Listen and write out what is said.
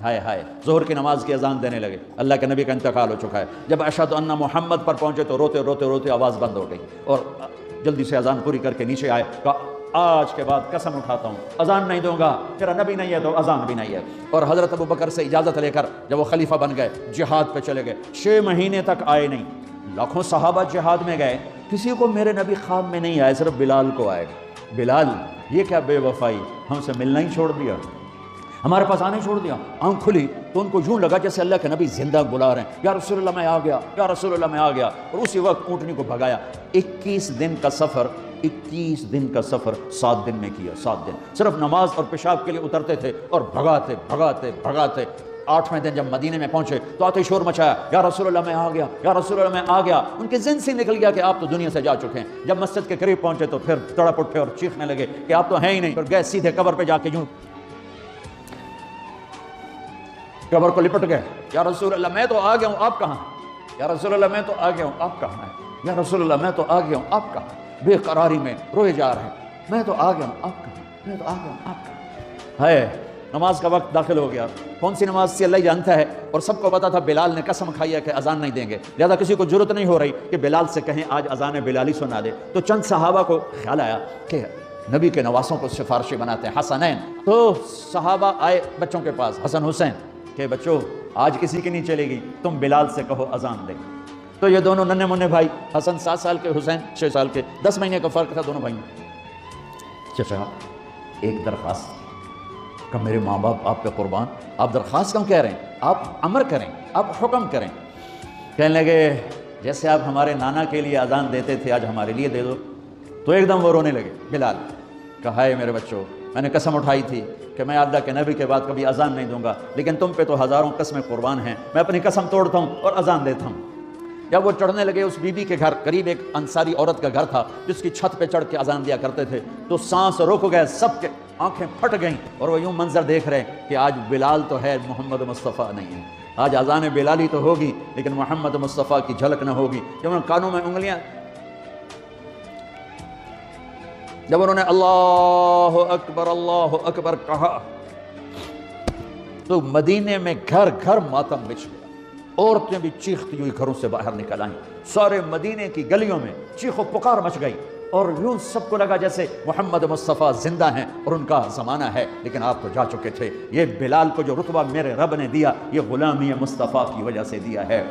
ہائے ہائے، ظہر کی نماز کی اذان دینے لگے، اللہ کے نبی کا انتقال ہو چکا ہے۔ جب اشہد ان محمد پر پہنچے تو روتے روتے روتے آواز بند ہو گئی، اور جلدی سے اذان پوری کر کے نیچے آئے، کہا آج کے بعد قسم اٹھاتا ہوں اذان نہیں دوں گا، تیرا نبی نہیں ہے تو اذان بھی نہیں ہے۔ اور حضرت ابو بکر سے اجازت لے کر جب وہ خلیفہ بن گئے، جہاد پہ چلے گئے، 6 مہینے تک آئے نہیں۔ لاکھوں صحابہ جہاد میں گئے، کسی کو میرے نبی خواب میں نہیں آئے، صرف بلال کو آئے۔ بلال، یہ کیا بے وفائی، ہم سے ملنا ہی چھوڑ دیا، ہمارے پاس آنے چھوڑ دیا۔ آنکھ کھلی تو ان کو یوں لگا جیسے اللہ کے نبی زندہ بلا رہے ہیں، یا رسول اللہ میں آ گیا، یا رسول اللہ میں آ گیا، اور اسی وقت اونٹنی کو بھگایا۔ 21 دن کا سفر، 21 دن کا سفر 7 دن میں کیا، 7 دن صرف نماز اور پیشاب کے لیے اترتے تھے اور بھگاتے بھگاتے بھگاتے۔ 8ویں دن جب مدینے میں پہنچے تو آتے شور مچایا، یا رسول اللہ میں آ گیا، یا رسول اللہ میں آ گیا۔ ان کے ذہن سے نکل گیا کہ آپ تو دنیا سے جا چکے ہیں۔ جب مسجد کے قریب پہنچے تو پھر تڑپ اٹھے اور چیخنے لگے کہ آپ تو ہیں ہی نہیں، پھر گئے سیدھے قبر پہ جا کے یوں قبر کو لپٹ گئے، یا رسول اللہ میں تو آ گیا ہوں، آپ کہاں ہیں؟ یا رسول اللہ میں تو آ گیا ہوں، آپ کہاں ہیں؟ یا رسول اللہ میں تو آ گیا ہوں، آپ کہاں ہیں؟ بے قراری میں روئے جا رہے ہیں، میں تو آ گیا ہوں، آپ کہاں ہیں؟ میں تو آ گیا ہوں، آپ کہاں ہیں؟ نماز کا وقت داخل ہو گیا، کون سی نماز سے اللہ ہی جانتا ہے، اور سب کو پتا تھا بلال نے قسم کھائی ہے کہ اذان نہیں دیں گے، لہذا کسی کو ضرورت نہیں ہو رہی کہ بلال سے کہیں آج اذان بلالی سنا دے۔ تو چند صحابہ کو خیال آیا کہ نبی کے نواسوں کو سفارشی بناتے ہیں، حسنین۔ تو صحابہ آئے بچوں کے پاس، حسن حسین، کہ بچوں آج کسی کی نہیں چلے گی، تم بلال سے کہو اذان دے۔ تو یہ دونوں ننھے منھے بھائی، حسن 7 سال کے، حسین 6 سال کے، 10 مہینے کا فرق تھا دونوں بھائیوں۔ چچا ایک درخواست کہ میرے ماں باپ آپ پہ قربان، آپ درخواست کیوں کہہ رہے ہیں، آپ امر کریں، آپ حکم کریں۔ کہنے لگے جیسے آپ ہمارے نانا کے لیے اذان دیتے تھے آج ہمارے لیے دے دو۔ تو ایک دم وہ رونے لگے بلال، کہا ہے میرے بچوں، میں نے قسم اٹھائی تھی کہ میں اللہ کے نبی کے بعد کبھی اذان نہیں دوں گا، لیکن تم پہ تو ہزاروں قسمیں قربان ہیں، میں اپنی قسم توڑتا ہوں اور اذان دیتا ہوں۔ جب وہ چڑھنے لگے اس بی بی کے گھر، قریب ایک انصاری عورت کا گھر تھا جس کی چھت پہ چڑھ کے اذان دیا کرتے تھے، تو سانس رک گئے، سب کے آنکھیں پھٹ گئیں، اور وہ یوں منظر دیکھ رہے کہ آج بلال تو ہے، محمد مصطفیٰ نہیں ہے۔ آج اذان بلالی تو ہوگی لیکن محمد مصطفیٰ کی جھلک نہ ہوگی۔ جب انہوں نے کانوں میں انگلیاں، جب انہوں نے اللہ اکبر کہا تو مدینے میں گھر گھر ماتم بچھ گیا، عورتیں بھی چیختی ہوئی گھروں سے باہر نکل آئیں، سارے مدینے کی گلیوں میں چیخ و پکار مچ گئی، اور یوں سب کو لگا جیسے محمد مصطفیٰ زندہ ہیں اور ان کا زمانہ ہے، لیکن آپ تو جا چکے تھے۔ یہ بلال کو جو رتبہ میرے رب نے دیا، یہ غلامی مصطفیٰ کی وجہ سے دیا ہے۔